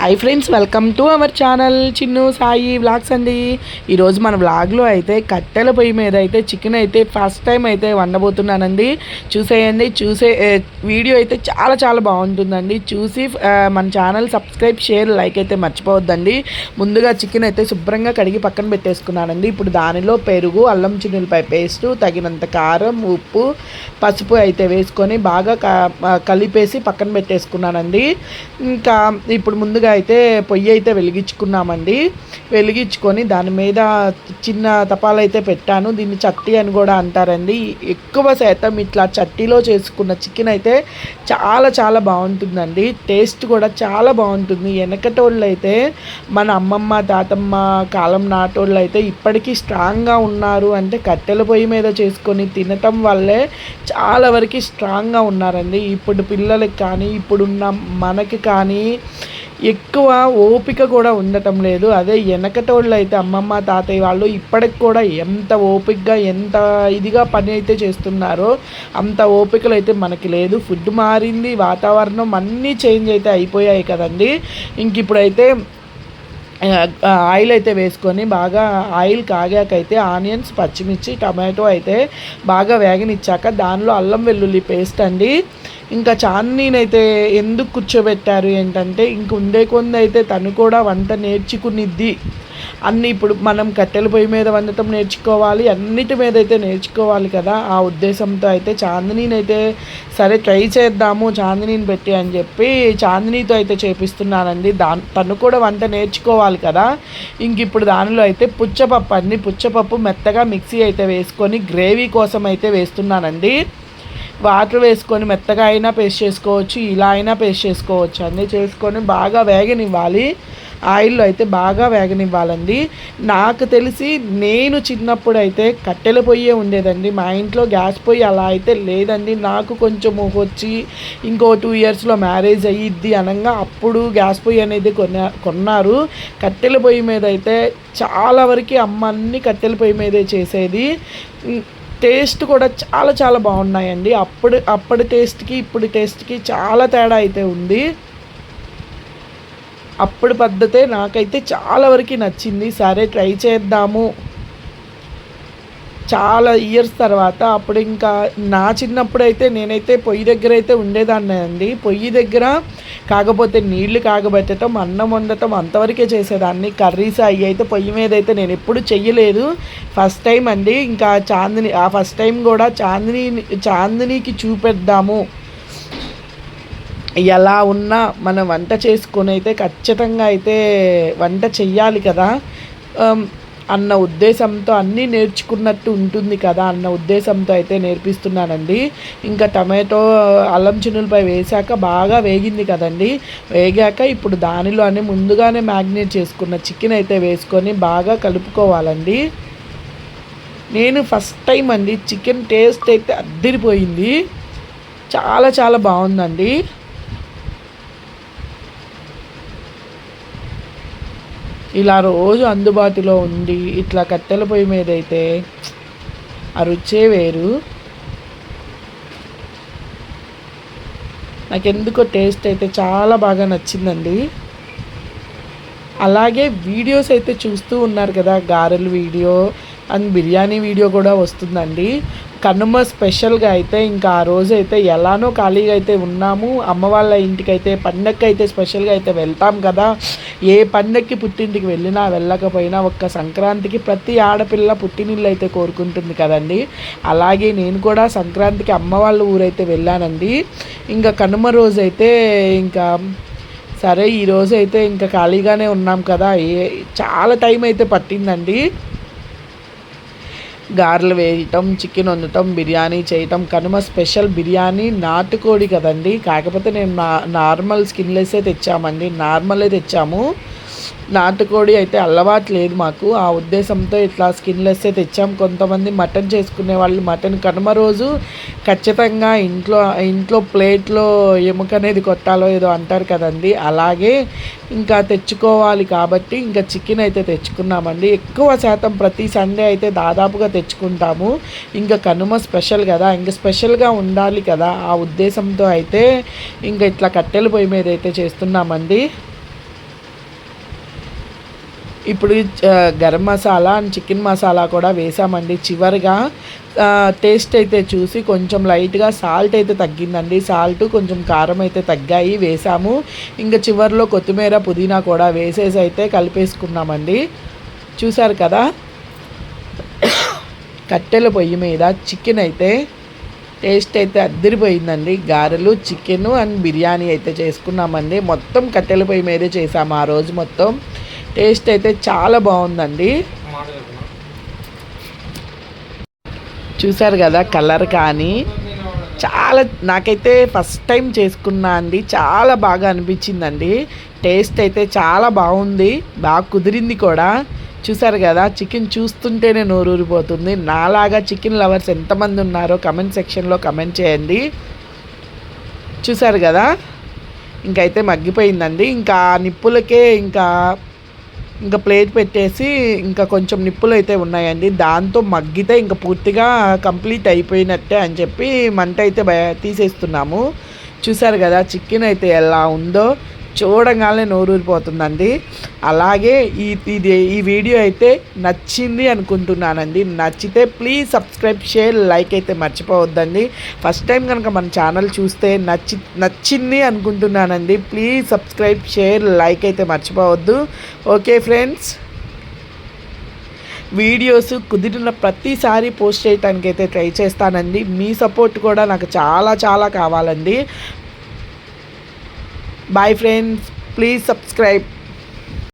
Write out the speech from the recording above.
Hi friends, welcome to our channel Chinnu Sai vlogs అండి. ఈరోజు మన వ్లాగ్లో అయితే కట్టెల పొయ్యి మీద అయితే చికెన్ అయితే ఫస్ట్ టైం అయితే వండబోతున్నానండి. చూసేయండి, వీడియో అయితే చాలా చాలా బాగుంటుందండి. చూసి మన ఛానల్ సబ్స్క్రైబ్, షేర్, లైక్ అయితే మర్చిపోవద్దండి. ముందుగా చికెన్ అయితే శుభ్రంగా కడిగి పక్కన పెట్టేసుకున్నానండి. ఇప్పుడు దానిలో పెరుగు, అల్లం చిన్నులపై పేస్టు, తగినంత కారం, ఉప్పు, పసుపు అయితే వేసుకొని బాగా కలిపేసి పక్కన పెట్టేసుకున్నానండి. ఇంకా ఇప్పుడు ముందుగా అయితే పొయ్యి అయితే వెలిగించుకున్నామండి. వెలిగించుకొని దాని మీద చిన్న తపాలు అయితే పెట్టాను. దీన్ని చట్టి అని కూడా అంటారండి. ఎక్కువ శాతం ఇట్లా చట్టీలో చేసుకున్న చికెన్ అయితే చాలా చాలా బాగుంటుందండి. టేస్ట్ కూడా చాలా బాగుంటుంది. వెనకటోళ్ళు అయితే మన అమ్మమ్మ తాతమ్మ కాలం నాటోళ్ళు అయితే ఇప్పటికీ స్ట్రాంగ్గా ఉన్నారు అంటే కట్టెల పొయ్యి మీద చేసుకొని తినటం వల్లే చాలా వరకు స్ట్రాంగ్గా ఉన్నారండి. ఇప్పుడు పిల్లలకి కానీ ఇప్పుడున్న మనకి కానీ ఎక్కువ ఓపిక కూడా ఉండటం లేదు. అదే వెనకటోళ్ళు అయితే అమ్మమ్మ తాతయ్య వాళ్ళు ఇప్పటికి కూడా ఎంత ఓపికగా ఎంత ఇదిగా పని అయితే చేస్తున్నారో అంత ఓపికలు అయితే మనకి లేదు. ఫుడ్ మారింది, వాతావరణం అన్నీ చేంజ్ అయితే అయిపోయాయి కదండి. ఇంక ఇప్పుడైతే ఆయిల్ అయితే వేసుకొని బాగా ఆయిల్ కాగాకైతే ఆనియన్స్, పచ్చిమిర్చి, టమాటో అయితే బాగా వేగనిచ్చాక దానిలో అల్లం వెల్లుల్లి పేస్ట్ అండి. ఇంకా చాందినైతే ఎందుకు కూర్చోబెట్టారు ఏంటంటే ఇంక ఉండే కొంది అయితే తను కూడా వంట నేర్చుకునిద్ది అన్నీ. ఇప్పుడు మనం కట్టెల పొయ్యి మీద వండటం నేర్చుకోవాలి, అన్నిటి మీద అయితే నేర్చుకోవాలి కదా. ఆ ఉద్దేశంతో అయితే చాందినైతే సరే ట్రై చేద్దాము చాందినీని పెట్టి అని చెప్పి చాందినీతో అయితే చేపిస్తున్నానండి. తను కూడా వంట నేర్చుకోవాలి కదా. ఇంక ఇప్పుడు దానిలో అయితే పుచ్చపప్పు అండి. పుచ్చపప్పు మెత్తగా మిక్సీ అయితే వేసుకొని గ్రేవీ కోసం అయితే వేస్తున్నానండి. వాటర్ వేసుకొని మెత్తగా అయినా పేస్ట్ చేసుకోవచ్చు, ఇలా అయినా పేస్ట్ చేసుకోవచ్చు. అన్నీ చేసుకొని బాగా వేగనివ్వాలి. ఆయిల్లో అయితే బాగా వేగనివ్వాలండి. నాకు తెలిసి నేను చిన్నప్పుడు అయితే కట్టెల పొయ్యే ఉండేదండి. మా ఇంట్లో గ్యాస్ పొయ్యి అలా అయితే లేదండి. నాకు కొంచెం వచ్చి ఇంకో 2 ఇయర్స్లో మ్యారేజ్ అయ్యిద్ది అనగా అప్పుడు గ్యాస్ పొయ్యి అనేది కొన్నారు. కట్టెల పొయ్యి మీద అయితే చాలా వరకు అమ్మ అన్ని కట్టెల పొయ్యి మీదే చేసేది. టేస్ట్ కూడా చాలా చాలా బాగున్నాయండి. అప్పటి టేస్ట్కి ఇప్పుడు టేస్ట్కి చాలా తేడా అయితే ఉంది. అప్పుడు పద్ధతే నాకైతే చాలా వరకు నచ్చింది. సరే ట్రై చేద్దాము చాలా ఇయర్స్ తర్వాత. అప్పుడు ఇంకా నా చిన్నప్పుడు అయితే నేనైతే పొయ్యి దగ్గర అయితే ఉండేదాన్ని అండి. పొయ్యి దగ్గర కాకపోతే నీళ్లు కాగబెట్టడం, అన్నం వండటం అంతవరకే చేసేదాన్ని. కర్రీస్ అవి అయితే పొయ్యి మీద అయితే నేను ఎప్పుడు చెయ్యలేదు. ఫస్ట్ టైం అండి. ఇంకా ఆ ఫస్ట్ టైం కూడా చాందినికి చూపెద్దాము ఎలా ఉన్నా మనం వంట చేసుకొని అయితే ఖచ్చితంగా అయితే వంట చెయ్యాలి కదా అన్న ఉద్దేశంతో అన్నీ నేర్చుకున్నట్టు ఉంటుంది కదా అన్న ఉద్దేశంతో అయితే నేర్పిస్తున్నానండి. ఇంకా టమాటో, అల్లం చిన్నులపై వేసాక బాగా వేగింది కదండి. వేగాక ఇప్పుడు దానిలోనే ముందుగానే మ్యాగ్నేట్ చేసుకున్న చికెన్ అయితే వేసుకొని బాగా కలుపుకోవాలండి. నేను ఫస్ట్ టైం అండి చికెన్ టేస్ట్ అయితే అద్దిరిపోయింది. చాలా చాలా బాగుందండి. ఇలా రోజు అందుబాటులో ఉండి ఇట్లా కట్టెల పొయ్యి మీద అయితే ఆ రుచే వేరు. నాకెందుకో టేస్ట్ అయితే చాలా బాగా నచ్చిందండి. అలాగే వీడియోస్ అయితే చూస్తూ ఉన్నారు కదా, గారెల వీడియో అండ్ బిర్యానీ వీడియో కూడా వస్తుందండి. కనుమ స్పెషల్గా అయితే ఇంకా ఆ రోజు అయితే ఎలానో ఖాళీగా అయితే ఉన్నాము. అమ్మ వాళ్ళ ఇంటికి అయితే పండగకి అయితే స్పెషల్గా అయితే వెళ్తాం కదా. ఏ పండగకి పుట్టింటికి వెళ్ళినా వెళ్ళకపోయినా ఒక్క సంక్రాంతికి ప్రతి ఆడపిల్ల పుట్టినిల్లు అయితే కోరుకుంటుంది కదండి. అలాగే నేను కూడా సంక్రాంతికి అమ్మ వాళ్ళ ఊరైతే వెళ్ళానండి. ఇంకా కనుమ రోజు అయితే ఇంకా సరే ఈరోజు అయితే ఇంకా ఖాళీగానే ఉన్నాం కదా, చాలా టైం అయితే పట్టిందండి. గారెలు వేయటం, చికెన్ వండటం, బిర్యానీ చేయటం. కనుమ స్పెషల్ బిర్యానీ నాటుకోడి కదండి. కాకపోతే నేను నార్మల్ స్కిన్లెస్సే తెచ్చామండి, నార్మలే తెచ్చాము. నాటుకోడి అయితే అలవాటు లేదు మాకు. ఆ ఉద్దేశంతో ఇట్లా స్కిన్లెస్సే తెచ్చాం. కొంతమంది మటన్ చేసుకునే వాళ్ళు మటన్ కనుమ రోజు ఖచ్చితంగా ఇంట్లో ప్లేట్లో ఎముక అనేది కొట్టాలో ఏదో అంటారు కదండి. అలాగే ఇంకా తెచ్చుకోవాలి కాబట్టి ఇంకా చికెన్ అయితే తెచ్చుకున్నామండి. ఎక్కువ శాతం ప్రతి సండే అయితే దాదాపుగా తెచ్చుకుంటాము. ఇంకా కనుమ స్పెషల్ కదా, ఇంకా స్పెషల్గా ఉండాలి కదా ఆ ఉద్దేశంతో అయితే ఇంకా ఇట్లా కట్టెల పొయ్యి మీద అయితే చేస్తున్నామండి. ఇప్పుడు గరం మసాలా అండ్ చికెన్ మసాలా కూడా వేసామండి చివరిగా. టేస్ట్ అయితే చూసి కొంచెం లైట్గా సాల్ట్ అయితే తగ్గిందండి, సాల్ట్ కొంచెం కారం అయితే తగ్గాయి వేసాము. ఇంకా చివరిలో కొత్తిమీర పుదీనా కూడా వేసేసి అయితే కలిపేసుకున్నామండి. చూసారు కదా, కట్టెల పొయ్యి మీద చికెన్ అయితే టేస్ట్ అయితే అద్దరిపోయిందండి. గారెలు, చికెను అండ్ బిర్యానీ అయితే చేసుకున్నామండి. మొత్తం కట్టెల పొయ్యి మీదే చేసాము ఆ రోజు మొత్తం. టేస్ట్ అయితే చాలా బాగుందండి. చూసారు కదా కలర్ కానీ చాలా, నాకైతే ఫస్ట్ టైం చేసుకున్నా అండి, చాలా బాగా అనిపించిందండి. టేస్ట్ అయితే చాలా బాగుంది, బాగా కుదిరింది కూడా. చూసారు కదా, చికెన్ చూస్తుంటేనే నోరూరిపోతుంది. నాలాగా చికెన్ లవర్స్ ఎంతమంది ఉన్నారో కమెంట్ సెక్షన్లో కమెంట్ చేయండి. చూసారు కదా, ఇంకైతే మగ్గిపోయిందండి. ఇంకా నిప్పులకే ఇంకా ప్లేట్ పెట్టేసి ఇంకా కొంచెం నిప్పులు అయితే ఉన్నాయండి, దాంతో మగ్గితే ఇంకా పూర్తిగా కంప్లీట్ అయిపోయినట్టే అని చెప్పి మంట అయితే తీసేస్తున్నాము. చూసారు కదా చికెన్ అయితే ఎలా ఉందో, చూడగానే నోరూరిపోతుందండి. అలాగే ఈ వీడియో అయితే నచ్చింది అనుకుంటున్నానండి. నచ్చితే ప్లీజ్ సబ్స్క్రైబ్, షేర్, లైక్ అయితే మర్చిపోవద్దండి. ఫస్ట్ టైం కనుక మన ఛానల్ చూస్తే నచ్చింది అనుకుంటున్నానండి. ప్లీజ్ సబ్స్క్రైబ్, షేర్, లైక్ అయితే మర్చిపోవద్దు. ఓకే ఫ్రెండ్స్, వీడియోస్ కుదిరిన ప్రతిసారి పోస్ట్ చేయడానికి అయితే ట్రై చేస్తానండి. మీ సపోర్ట్ కూడా నాకు చాలా చాలా కావాలండి. Bye friends, please subscribe.